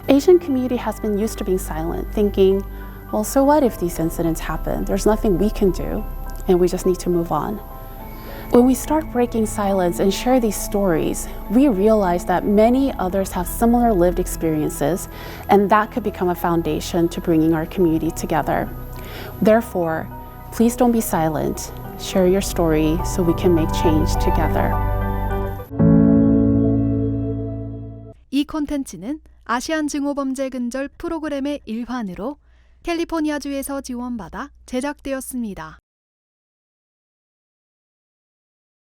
Asian community has been used to being silent, thinking, well, so what if these incidents happen? There's nothing we can do, and we just need to move on. When we start breaking silence and share these stories, we realize that many others have similar lived experiences, and that could become a foundation to bringing our community together. Therefore, please don't be silent. Share your story so we can make change together. 이 콘텐츠는 아시안 증오범죄 근절 프로그램의 일환으로 캘리포니아주에서 지원받아 제작되었습니다.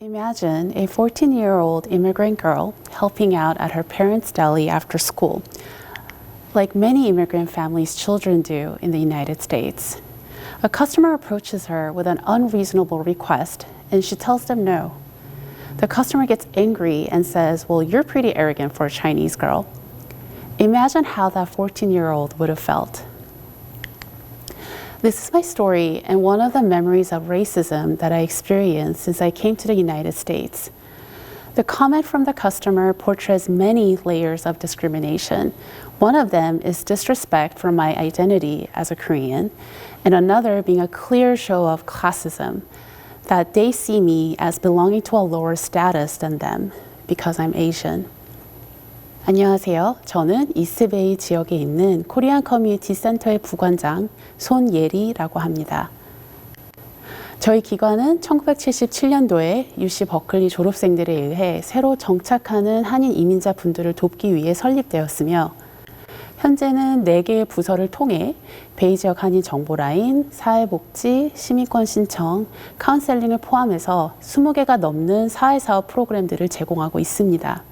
Imagine a 14-year-old immigrant girl helping out at her parents' deli after school, like many immigrant families' children do in the United States. A customer approaches her with an unreasonable request, and she tells them no. The customer gets angry and says, well, you're pretty arrogant for a Chinese girl. Imagine how that 14-year-old would have felt. This is my story and one of the memories of racism that I experienced since I came to the United States. The comment from the customer portrays many layers of discrimination. One of them is disrespect for my identity as a Korean, and another being a clear show of classism, that they see me as belonging to a lower status than them because I'm Asian. 안녕하세요. 저는 이스트베이 지역에 있는 코리안 커뮤니티 센터의 부관장 손예리라고 합니다. 저희 기관은 1977년도에 UC 버클리 졸업생들에 의해 새로 정착하는 한인 이민자 분들을 돕기 위해 설립되었으며 현재는 4개의 부서를 통해 베이 지역 한인 정보라인, 사회복지, 시민권 신청, 카운셀링을 포함해서 20개가 넘는 사회사업 프로그램들을 제공하고 있습니다.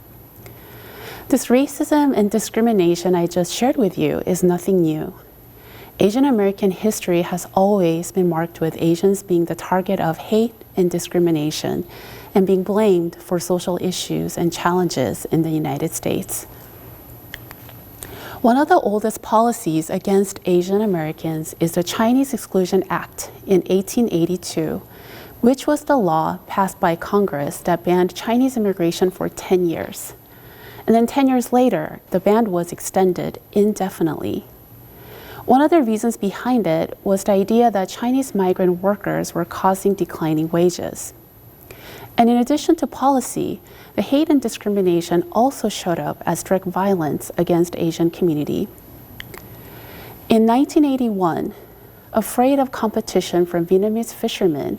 This racism and discrimination I just shared with you is nothing new. Asian American history has always been marked with Asians being the target of hate and discrimination and being blamed for social issues and challenges in the United States. One of the oldest policies against Asian Americans is the Chinese Exclusion Act in 1882, which was the law passed by Congress that banned Chinese immigration for 10 years. And then 10 years later, the ban was extended indefinitely. One of the reasons behind it was the idea that Chinese migrant workers were causing declining wages. And in addition to policy, the hate and discrimination also showed up as direct violence against Asian community. In 1981, afraid of competition from Vietnamese fishermen,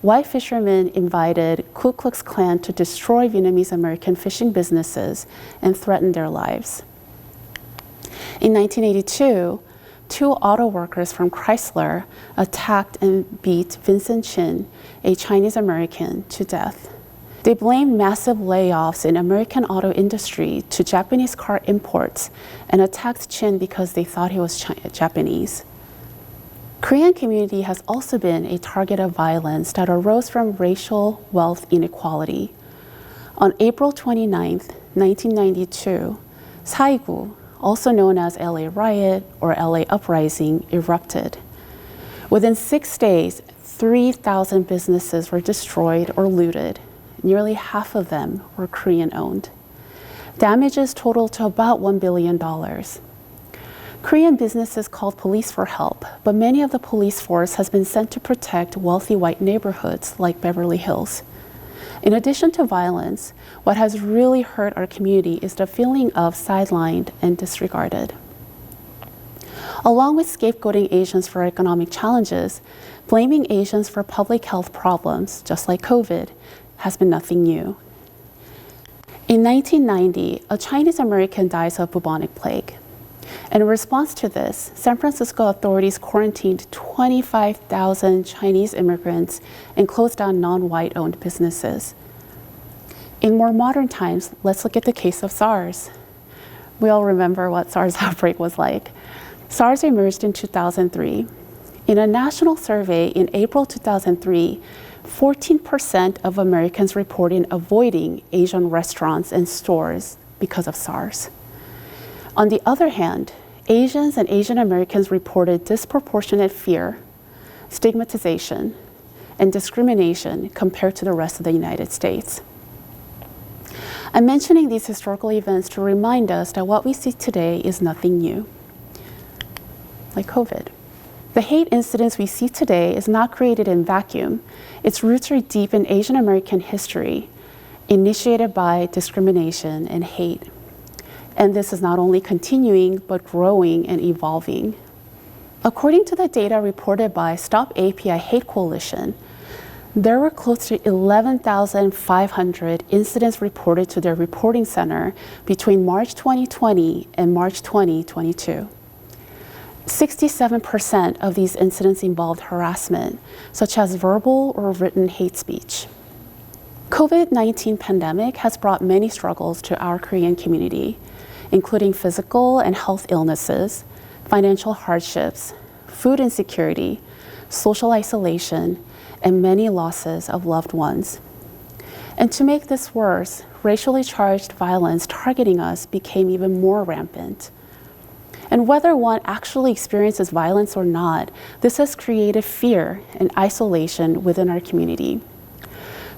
white fishermen invited Ku Klux Klan to destroy Vietnamese American fishing businesses and threaten their lives. In 1982, 2 auto workers from Chrysler attacked and beat Vincent Chin, a Chinese American, to death. They blamed massive layoffs in American auto industry to Japanese car imports and attacked Chin because they thought he was Japanese. Korean community has also been a target of violence that arose from racial wealth inequality. On April 29, 1992, 사이구, also known as LA Riot or LA Uprising, erupted. Within 6 days, 3,000 businesses were destroyed or looted. Nearly half of them were Korean-owned. Damages totaled to about $1 billion. Korean businesses called police for help, but many of the police force has been sent to protect wealthy white neighborhoods like Beverly Hills. In addition to violence, what has really hurt our community is the feeling of sidelined and disregarded. Along with scapegoating Asians for economic challenges, blaming Asians for public health problems, just like COVID, has been nothing new. In 1990, a Chinese American dies of bubonic plague. And in response to this, San Francisco authorities quarantined 25,000 Chinese immigrants and closed down non-white owned businesses. In more modern times, let's look at the case of SARS. We all remember what SARS outbreak was like. SARS emerged in 2003. In a national survey in April 2003, 14% of Americans reported avoiding Asian restaurants and stores because of SARS. On the other hand, Asians and Asian Americans reported disproportionate fear, stigmatization, and discrimination compared to the rest of the United States. I'm mentioning these historical events to remind us that what we see today is nothing new, like COVID. The hate incidents we see today is not created in vacuum. Its roots are deep in Asian American history, initiated by discrimination and hate. And this is not only continuing, but growing and evolving. According to the data reported by Stop API Hate Coalition, there were close to 11,500 incidents reported to their reporting center between March 2020 and March 2022. 67% of these incidents involved harassment, such as verbal or written hate speech. COVID-19 pandemic has brought many struggles to our Korean community, including physical and health illnesses, financial hardships, food insecurity, social isolation, and many losses of loved ones. And to make this worse, racially charged violence targeting us became even more rampant. And whether one actually experiences violence or not, this has created fear and isolation within our community.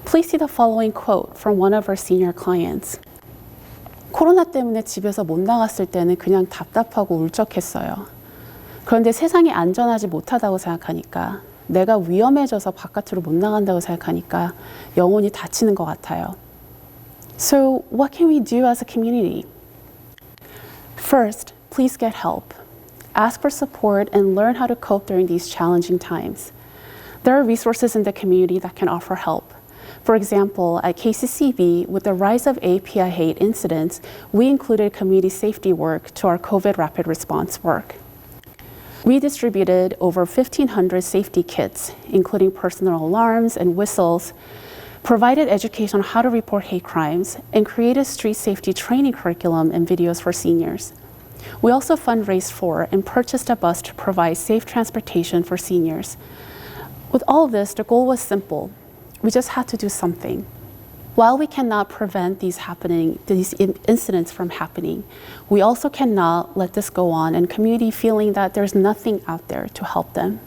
Please see the following quote from one of our senior clients. 코로나 때문에 집에서 못 나갔을 때는 그냥 답답하고 울적했어요. 그런데 세상이 안전하지 못하다고 생각하니까, 내가 위험해져서 바깥으로 못 나간다고 생각하니까 영혼이 다치는 것 같아요. So what can we do as a community? First, please get help. Ask for support and learn how to cope during these challenging times. There are resources in the community that can offer help. For example, at KCCEB, with the rise of API hate incidents, we included community safety work to our COVID rapid response work. We distributed over 1,500 safety kits, including personal alarms and whistles, provided education on how to report hate crimes, and created street safety training curriculum and videos for seniors. We also fundraised for and purchased a bus to provide safe transportation for seniors. With all of this, the goal was simple. We just had to do something. While we cannot prevent these incidents from happening, we also cannot let this go on and community feeling that there's nothing out there to help them.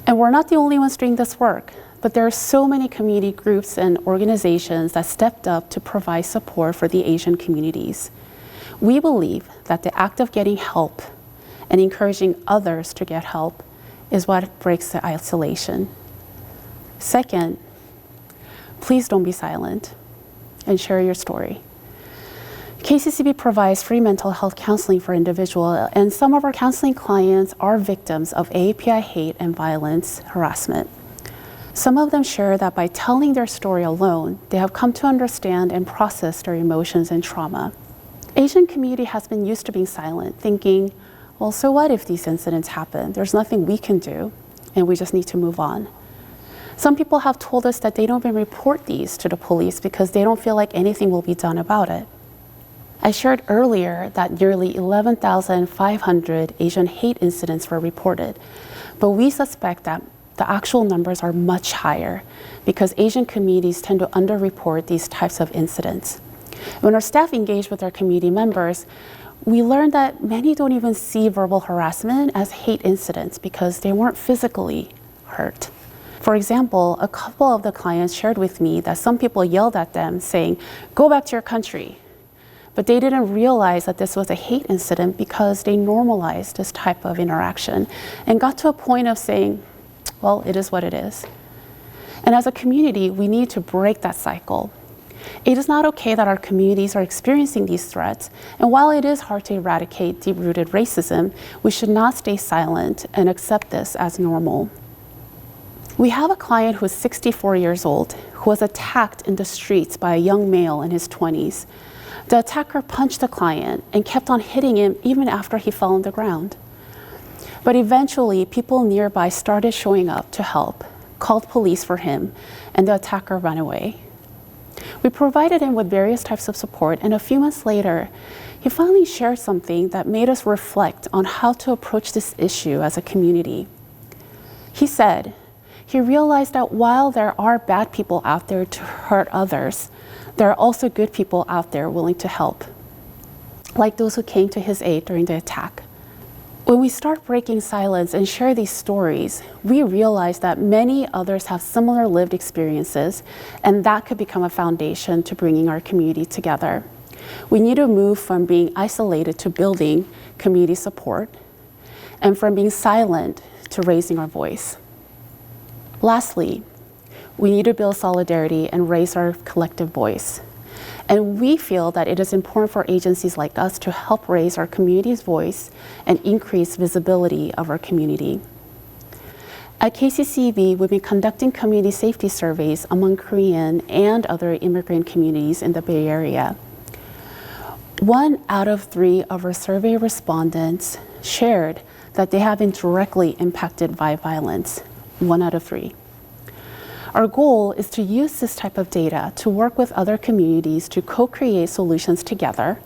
And we're not the only ones doing this work, but there are so many community groups and organizations that stepped up to provide support for the Asian communities. We believe that the act of getting help and encouraging others to get help is what breaks the isolation. Second, please don't be silent and share your story. KCCEB provides free mental health counseling for individuals, and some of our counseling clients are victims of API hate and violence harassment. Some of them share that by telling their story alone, they have come to understand and process their emotions and trauma. Asian community has been used to being silent, thinking, well, so what if these incidents happen? There's nothing we can do, and we just need to move on. Some people have told us that they don't even report these to the police because they don't feel like anything will be done about it. I shared earlier that nearly 11,500 Asian hate incidents were reported, but we suspect that the actual numbers are much higher because Asian communities tend to underreport these types of incidents. When our staff engage with our community members, we learned that many don't even see verbal harassment as hate incidents because they weren't physically hurt. For example, a couple of the clients shared with me that some people yelled at them saying, "Go back to your country." But they didn't realize that this was a hate incident because they normalized this type of interaction and got to a point of saying, well, it is what it is. And as a community, we need to break that cycle. It is not okay that our communities are experiencing these threats, and while it is hard to eradicate deep-rooted racism, we should not stay silent and accept this as normal. We have a client who is 64 years old who was attacked in the streets by a young male in his 20s. The attacker punched the client and kept on hitting him even after he fell on the ground. But eventually, people nearby started showing up to help, called police for him, and the attacker ran away. We provided him with various types of support, and a few months later, he finally shared something that made us reflect on how to approach this issue as a community. He said he realized that while there are bad people out there to hurt others, there are also good people out there willing to help, like those who came to his aid during the attack. When we start breaking silence and share these stories, we realize that many others have similar lived experiences, and that could become a foundation to bringing our community together. We need to move from being isolated to building community support, and from being silent to raising our voice. Lastly, we need to build solidarity and raise our collective voice. And we feel that it is important for agencies like us to help raise our community's voice and increase visibility of our community. At KCCEB, we've been conducting community safety surveys among Korean and other immigrant communities in the Bay Area. 1 out of 3 of our survey respondents shared that they have been directly impacted by violence. 1 out of 3. Our goal is to use this type of data to work with other communities to co-create solutions together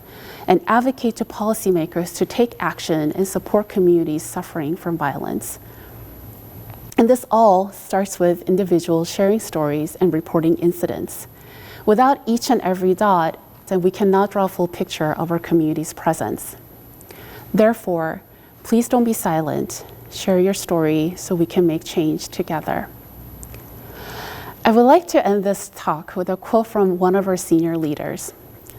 and advocate to policymakers to take action and support communities suffering from violence. And this all starts with individuals sharing stories and reporting incidents. Without each and every dot, then we cannot draw a full picture of our community's presence. Therefore, please don't be silent. Share your story so we can make change together. I would like to end this talk with a quote from one of our senior leaders.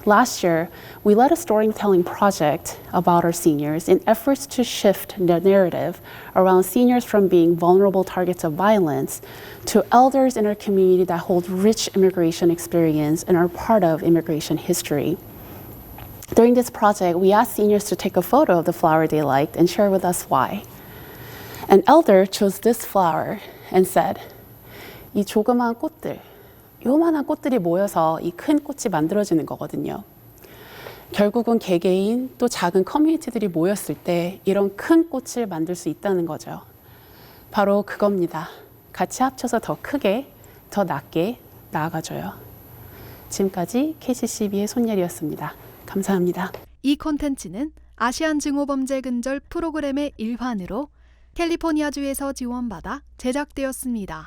Last year, we led a storytelling project about our seniors in efforts to shift the narrative around seniors from being vulnerable targets of violence to elders in our community that hold rich immigration experience and are part of immigration history. During this project, we asked seniors to take a photo of the flower they liked and share with us why. An elder chose this flower and said, 이 조그마한 꽃들, 요만한 꽃들이 모여서 이 큰 꽃이 만들어지는 거거든요. 결국은 개개인 또 작은 커뮤니티들이 모였을 때 이런 큰 꽃을 만들 수 있다는 거죠. 바로 그겁니다. 같이 합쳐서 더 크게, 더 낮게 나아가줘요. 지금까지 KCCEB의 손예리였습니다. 감사합니다. 이 콘텐츠는 아시안 증오범죄 근절 프로그램의 일환으로 캘리포니아주에서 지원받아 제작되었습니다.